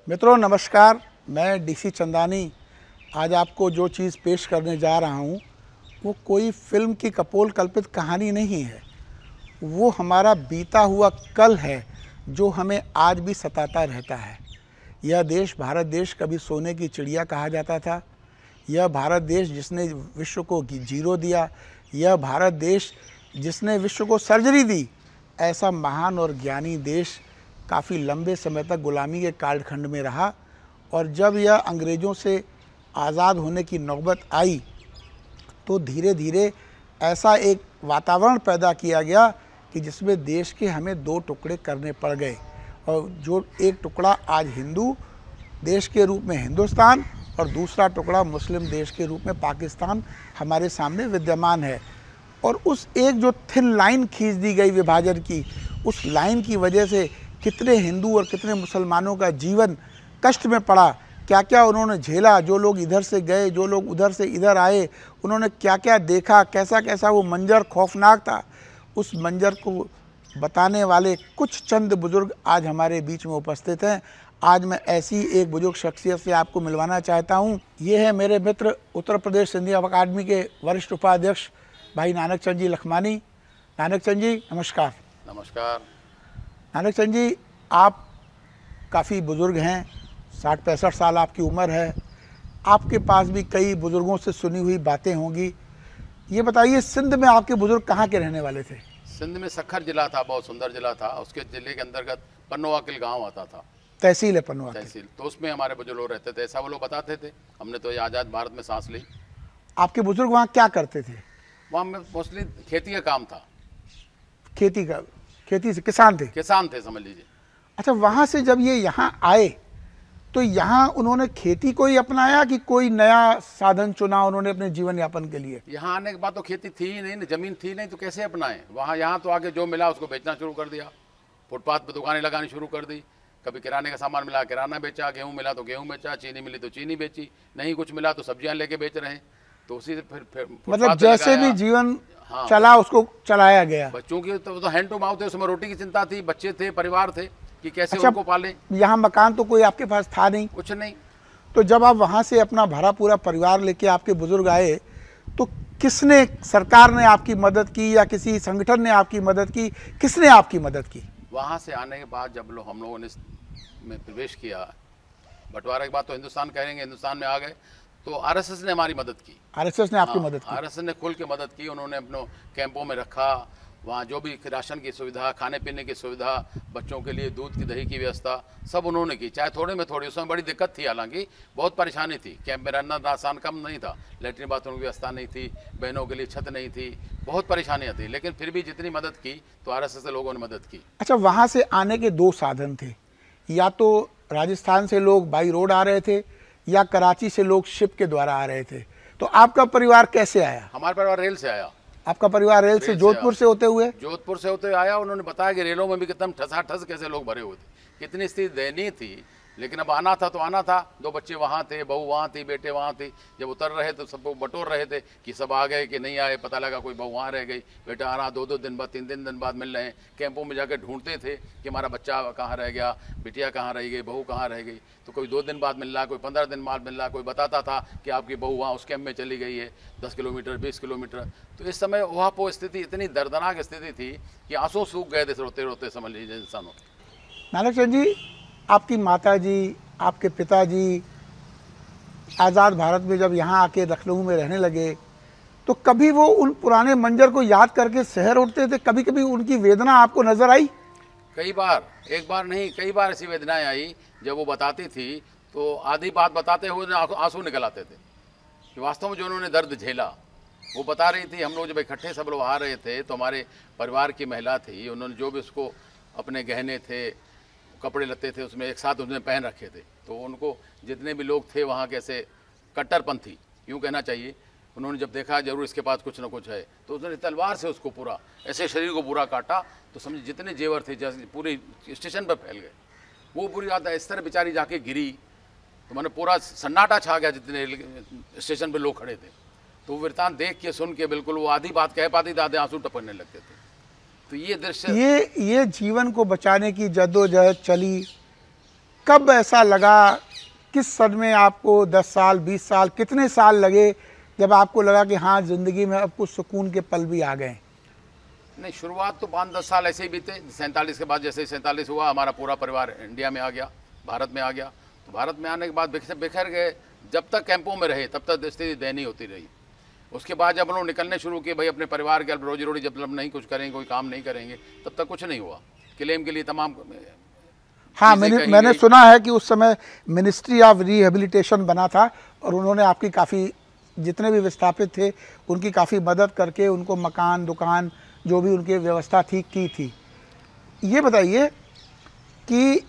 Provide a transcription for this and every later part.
मित्रों नमस्कार, मैं डीसी चंदानी आज आपको जो चीज़ पेश करने जा रहा हूँ वो कोई फिल्म की कपोल कल्पित कहानी नहीं है। वो हमारा बीता हुआ कल है जो हमें आज भी सताता रहता है। यह देश भारत देश कभी सोने की चिड़िया कहा जाता था। यह भारत देश जिसने विश्व को जीरो दिया, यह भारत देश जिसने विश्व को सर्जरी दी, ऐसा महान और ज्ञानी देश काफ़ी लंबे समय तक गुलामी के कालखंड में रहा। और जब यह अंग्रेज़ों से आज़ाद होने की नौबत आई तो धीरे धीरे ऐसा एक वातावरण पैदा किया गया कि जिसमें देश के हमें दो टुकड़े करने पड़ गए। और जो एक टुकड़ा आज हिंदू देश के रूप में हिंदुस्तान और दूसरा टुकड़ा मुस्लिम देश के रूप में पाकिस्तान हमारे सामने विद्यमान है। और उस एक जो थिन लाइन खींच दी गई विभाजन की, उस लाइन की वजह से कितने हिंदू और कितने मुसलमानों का जीवन कष्ट में पड़ा, क्या क्या उन्होंने झेला। जो लोग इधर से गए, जो लोग उधर से इधर आए, उन्होंने क्या क्या देखा, कैसा कैसा वो मंजर खौफनाक था। उस मंजर को बताने वाले कुछ चंद बुजुर्ग आज हमारे बीच में उपस्थित हैं। आज मैं ऐसी एक बुजुर्ग शख्सियत से आपको मिलवाना चाहता हूँ। ये है मेरे मित्र उत्तर प्रदेश सिंधी अकादमी के वरिष्ठ उपाध्यक्ष भाई नानक चंद जी लखमानी। नानक चंद जी नमस्कार। नमस्कार। नानक चंद जी, आप काफ़ी बुज़ुर्ग हैं, 60-65 साल आपकी उम्र है। आपके पास भी कई बुज़ुर्गों से सुनी हुई बातें होंगी। ये बताइए, सिंध में आपके बुज़ुर्ग कहाँ के रहने वाले थे? सिंध में सखर जिला था, बहुत सुंदर जिला था। उसके जिले के अंतर्गत पन्नोवाकिल गांव आता था। तहसील है पन्नोवाकिल। तहसील, तो उसमें हमारे बुजुर्ग लोग रहते थे, ऐसा वो लोग बताते थे। हमने तो ये आज़ाद भारत में सांस ली। आपके बुज़ुर्ग वहाँ क्या करते थे? वहाँ में मोस्टली खेती का काम था। खेती से किसान थे? किसान थे समझ लीजिए। अच्छा, वहाँ से जब ये यहाँ आए तो यहाँ उन्होंने खेती को ही अपनाया कि कोई नया साधन चुना उन्होंने अपने जीवन यापन के लिए? यहाँ आने के बाद तो खेती थी ही नहीं, जमीन थी नहीं, तो कैसे अपनाएं। वहाँ यहाँ तो आके जो मिला उसको बेचना शुरू कर दिया। फुटपाथ पर दुकानें लगानी शुरू कर दी। कभी किराने का सामान मिला किराना बेचा, गेहूँ मिला तो गेहूँ बेचा, चीनी मिली तो चीनी बेची, नहीं कुछ मिला तो सब्जियाँ लेके बेच रहे हैं। तो उसी से फिर मतलब जैसे भी जीवन चला उसको चलाया गया। बच्चों की तो हैंड टू माउथ है, उसमें रोटी की चिंता थी, बच्चे थे, परिवार थे कि कैसे उनको पालें। यहाँ मकान तो कोई आपके पास था नहीं? कुछ नहीं। तो जब आप वहाँ से अपना भरा पूरा परिवार लेके आपके बुजुर्ग आए तो किसने, सरकार ने आपकी मदद की या किसी संगठन ने आपकी मदद की, किसने आपकी मदद की? वहाँ से आने के बाद जब हम लोगों ने में प्रवेश किया, बंटवारे के बाद तो हिंदुस्तान कहेंगे, हिंदुस्तान में आ गए तो आरएसएस ने हमारी मदद की। आरएसएस ने आपकी मदद की? आरएसएस ने खुल के मदद की। उन्होंने अपने कैंपों में रखा। वहाँ जो भी राशन की सुविधा, खाने पीने की सुविधा, बच्चों के लिए दूध की दही की व्यवस्था सब उन्होंने की, चाहे थोड़े में थोड़ी। उसमें बड़ी दिक्कत थी, हालांकि बहुत परेशानी थी। कैंप में रहना आसान कम नहीं था। लैट्रिन बाथरूम की व्यवस्था नहीं थी, बहनों के लिए छत नहीं थी, बहुत परेशानियाँ थी। लेकिन फिर भी जितनी मदद की तो आरएसएस के लोगों ने मदद की। अच्छा, वहाँ से आने के दो साधन थे, या तो राजस्थान से लोग बाई रोड आ रहे थे या कराची से लोग शिप के द्वारा आ रहे थे। तो आपका परिवार कैसे आया? हमारा परिवार रेल से आया। आपका परिवार रेल से जोधपुर से होते हुए? जोधपुर से होते हुए आया। उन्होंने बताया कि रेलों में भी कितना ठसाठस कैसे लोग भरे हुए थे, कितनी स्थिति दयनीय थी। लेकिन अब आना था तो आना था। दो बच्चे वहाँ थे, बहू वहाँ थी, बेटे वहाँ थी। जब उतर रहे तो सबको बटोर रहे थे कि सब आ गए कि नहीं आए। पता लगा कोई बहू वहाँ रह गई, बेटा आ रहा, 2-2 दिन बाद, 3-3 दिन बाद मिल रहे हैं। कैंपों में जाकर ढूंढते थे कि हमारा बच्चा कहाँ रह गया, बिटिया कहाँ रह गई, बहू कहाँ रह गई। तो कोई 2 दिन बाद मिल रहा, कोई 15 दिन बाद मिल रहा, कोई बताता था कि आपकी बहू वहाँ उस कैंप में चली गई है, 10 किलोमीटर 20 किलोमीटर। तो इस समय वहाँ पर स्थिति इतनी दर्दनाक स्थिति थी कि आंसू सूख गए थे रोते रोते, समझ लीजिए इंसानों। नानक चंद जी, आपकी माता जी, आपके पिताजी आज़ाद भारत में जब यहाँ आके लखनऊ में रहने लगे तो कभी वो उन पुराने मंजर को याद करके शहर उठते थे? कभी कभी उनकी वेदना आपको नजर आई? कई बार, एक बार नहीं कई बार ऐसी वेदनाएं आई। जब वो बताती थी तो आधी बात बताते हुए आंसू निकल आते थे कि वास्तव में जो उन्होंने दर्द झेला। वो बता रही थी, हम लोग जब इकट्ठे सब लोग आ रहे थे तो हमारे परिवार की महिला थी, उन्होंने जो भी उसको अपने गहने थे, कपड़े लत्ते थे, उसमें एक साथ उसने पहन रखे थे। तो उनको जितने भी लोग थे वहाँ के ऐसे कट्टरपंथी यूँ कहना चाहिए, उन्होंने जब देखा जरूर इसके पास कुछ ना कुछ है तो उसने तलवार से उसको पूरा ऐसे शरीर को पूरा काटा। तो समझिए जितने जेवर थे जैसे पूरे स्टेशन पर फैल गए। वो पूरी बात इस तरह बेचारी जाके गिरी तो मैंने पूरा सन्नाटा छा गया जितने स्टेशन पर लोग खड़े थे। तो वो वृतांत देख के सुन के बिल्कुल वो आधी बात कह पाती थी, आधे आंसू टपकने लगते थे। तो ये दृश्य, ये जीवन को बचाने की जद्दोजहद चली, कब ऐसा लगा, किस सन में आपको 10 साल 20 साल कितने साल लगे जब आपको लगा कि हाँ ज़िंदगी में अब कुछ सुकून के पल भी आ गए? नहीं, शुरुआत तो 5-10 साल ऐसे ही बीते। 47 के बाद जैसे 47 हुआ, हमारा पूरा परिवार इंडिया में आ गया, भारत में आ गया। तो भारत में आने के बाद बिखर गए। जब तक कैंपों में रहे तब तक स्थिति दयनीय होती रही। उसके बाद जब हम लोग निकलने शुरू किए, भाई अपने परिवार के रोजी रोटी जब नहीं कुछ करेंगे, कोई काम नहीं करेंगे, तब तक कुछ नहीं हुआ। क्लेम के लिए तमाम हाँ, मैंने सुना है कि उस समय मिनिस्ट्री ऑफ रिहेबिलिटेशन बना था और उन्होंने आपकी काफ़ी, जितने भी विस्थापित थे उनकी काफ़ी मदद करके उनको मकान दुकान जो भी उनकी व्यवस्था थी की थी। ये बताइए कि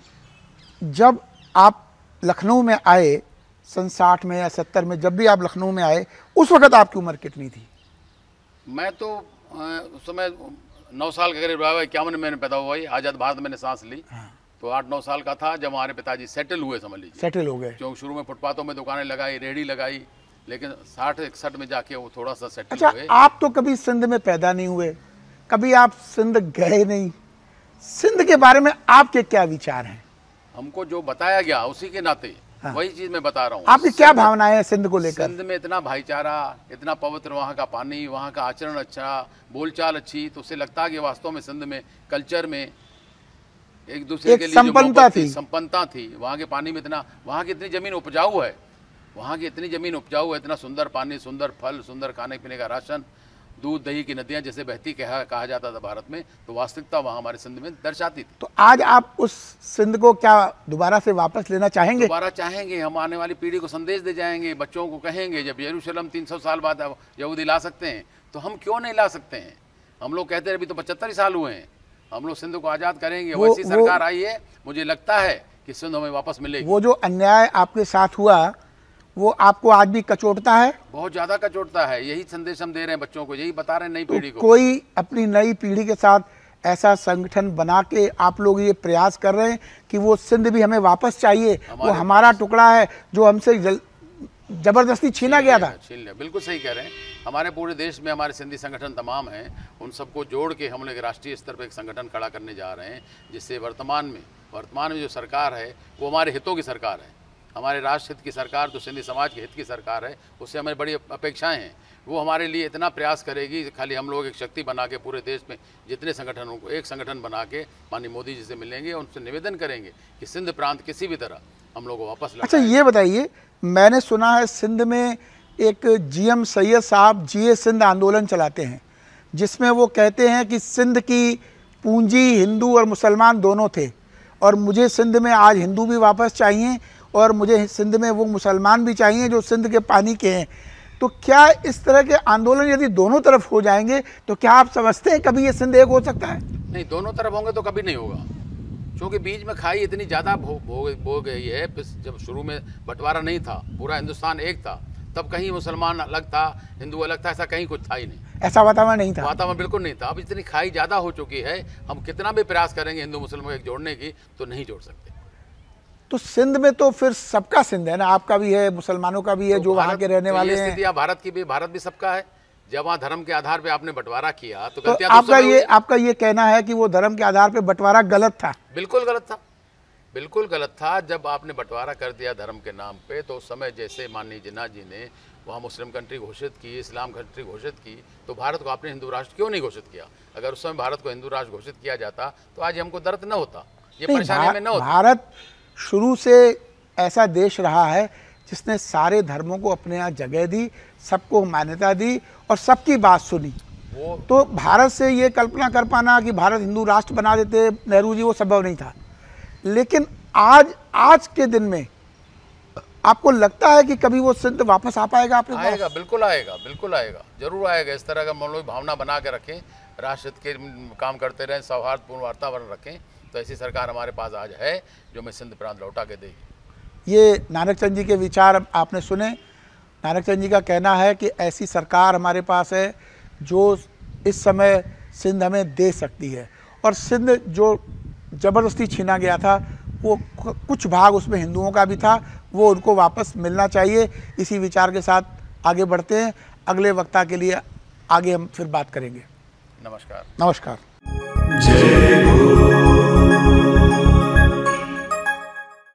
जब आप लखनऊ में आए सन 60 में या 70 में, जब भी आप लखनऊ में आए उस वक़्त आपकी उम्र कितनी थी? मैं तो उस समय 9 साल के करीब रहा। 51 में मैंने पैदा हुआ, आज़ाद भारत में मैंने सांस ली। हाँ। तो 8-9 साल का था जब हमारे पिताजी सेटल हुए, समझ लीजिए सेटल हो गए। क्योंकि शुरू में फुटपाथों में दुकानें लगाई, रेहड़ी लगाई, लेकिन 60-61 में जाके वो थोड़ा सा सेटल हुए। अच्छा, आप तो कभी सिंध में पैदा नहीं हुए, कभी आप सिंध गए नहीं, सिंध के बारे में आपके क्या विचार हैं? हमको जो बताया गया उसी के नाते हाँ। वही चीज मैं बता रहा हूँ। आपकी क्या भावनाएं हैं सिंध को लेकर? सिंध में इतना भाईचारा, इतना पवित्र, वहाँ का पानी, वहाँ का आचरण अच्छा, बोलचाल अच्छी, तो उससे लगता है कि वास्तव में सिंध में कल्चर में एक दूसरे के लिए संपन्नता थी। वहाँ के पानी में इतना, वहाँ की इतनी जमीन उपजाऊ है, वहाँ की इतनी जमीन उपजाऊ है, इतना सुंदर पानी, सुंदर फल, सुंदर खाने पीने का राशन, दूध दही की नदियाँ जैसे बहती कहा जाता था भारत में, तो वास्तविकता वहाँ हमारे सिंध में दर्शाती थी। तो आज आप उस सिंध को क्या दोबारा से वापस लेना चाहेंगे? दोबारा चाहेंगे। हम आने वाली पीढ़ी को संदेश दे जाएंगे, बच्चों को कहेंगे जब यरूशलेम 300 साल बाद यहूदी ला सकते हैं तो हम क्यों नहीं ला सकते हैं। हम लोग कहते हैं अभी तो 75 साल हुए हैं, हम लोग सिंध को आज़ाद करेंगे। वैसी सरकार आई है, मुझे लगता है कि सिंध हमें वापस मिलेगी। वो जो अन्याय आपके साथ हुआ वो आपको आज भी कचोटता है? बहुत ज्यादा कचोटता है। यही संदेश हम दे रहे हैं बच्चों को, यही बता रहे हैं नई पीढ़ी को। कोई अपनी नई पीढ़ी के साथ ऐसा संगठन बना के आप लोग ये प्रयास कर रहे हैं कि वो सिंध भी हमें वापस चाहिए, वो हमारा टुकड़ा है जो हमसे जबरदस्ती छीना गया था। छीन लिया, बिल्कुल सही कह रहे हैं। हमारे पूरे देश में हमारे सिंधी संगठन तमाम हैं, उन सबको जोड़ के हम लोग राष्ट्रीय स्तर पर एक संगठन खड़ा करने जा रहे हैं, जिससे वर्तमान में जो सरकार है वो हमारे हितों की सरकार है। हमारे राष्ट्र हित की सरकार, जो सिंधी समाज के हित की सरकार है, उससे हमें बड़ी अपेक्षाएं हैं। वो हमारे लिए इतना प्रयास करेगी, खाली हम लोग एक शक्ति बना के पूरे देश में जितने संगठनों को एक संगठन बना के माननीय मोदी जी से मिलेंगे, उनसे निवेदन करेंगे कि सिंध प्रांत किसी भी तरह हम लोग को वापस लौटाएं। अच्छा, ये बताइए, मैंने सुना है सिंध में एक GM सैयद साहब जिए सिंध आंदोलन चलाते हैं, जिसमें वो कहते हैं कि सिंध की पूंजी हिंदू और मुसलमान दोनों थे और मुझे सिंध में आज हिंदू भी वापस चाहिए और मुझे सिंध में वो मुसलमान भी चाहिए जो सिंध के पानी के हैं। तो क्या इस तरह के आंदोलन यदि दोनों तरफ हो जाएंगे तो क्या आप समझते हैं कभी ये सिंध एक हो सकता है? नहीं, दोनों तरफ होंगे तो कभी नहीं होगा, क्योंकि बीच में खाई इतनी ज़्यादा हो गई है। जब शुरू में बंटवारा नहीं था, पूरा हिंदुस्तान एक था, तब कहीं मुसलमान अलग था, हिंदू अलग था, ऐसा कहीं कुछ था ही नहीं। ऐसा वातावरण नहीं था, वातावरण बिल्कुल नहीं था। अब इतनी खाई ज़्यादा हो चुकी है, हम कितना भी प्रयास करेंगे हिंदू मुसलमान को जोड़ने की तो नहीं जोड़ सकते। तो सिंध में तो फिर सबका सिंध है ना, आपका भी है, मुसलमानों का भी है, तो जो वहाँ के रहने वाले हैं। स्थिति भारत की भी, भारत भी सबका है। जब वहाँ धर्म के आधार पे आपने बंटवारा किया तो आपका ये कहना है कि वो धर्म के आधार पे बंटवारा गलत था? बिल्कुल गलत था, बिल्कुल गलत था। जब आपने बंटवारा कर दिया धर्म के नाम पे, तो उस समय जैसे माननीय जिन्ना जी ने वहाँ मुस्लिम कंट्री घोषित की, इस्लाम कंट्री घोषित की, तो भारत को आपने हिंदू राष्ट्र क्यों नहीं घोषित किया? अगर उस समय भारत को हिंदू राष्ट्र घोषित किया जाता तो आज हमको दर्द न होता, ये परेशानी में न होता। भारत शुरू से ऐसा देश रहा है जिसने सारे धर्मों को अपने यहाँ जगह दी, सबको मान्यता दी और सबकी बात सुनी। तो भारत से ये कल्पना कर पाना कि भारत हिंदू राष्ट्र बना देते नेहरू जी, वो संभव नहीं था। लेकिन आज के दिन में आपको लगता है कि कभी वो सिंध वापस आ पाएगा आपके पास? आएगा, बिल्कुल आएगा, बिल्कुल आएगा, जरूर आएगा। इस तरह का हम लोग भावना बना के रखें, राष्ट्र हित के काम करते रहें, सौहार्दपूर्ण वातावरण रखें, तो ऐसी सरकार हमारे पास आज है जो मैं सिंध प्रांत लौटा के देगी। ये नानक चंद जी के विचार आपने सुने। नानक चंद जी का कहना है कि ऐसी सरकार हमारे पास है जो इस समय सिंध हमें दे सकती है, और सिंध जो ज़बरदस्ती छीना गया था वो कुछ भाग उसमें हिंदुओं का भी था, वो उनको वापस मिलना चाहिए। इसी विचार के साथ आगे बढ़ते हैं। अगले वक्ता के लिए आगे हम फिर बात करेंगे। नमस्कार। नमस्कार। जय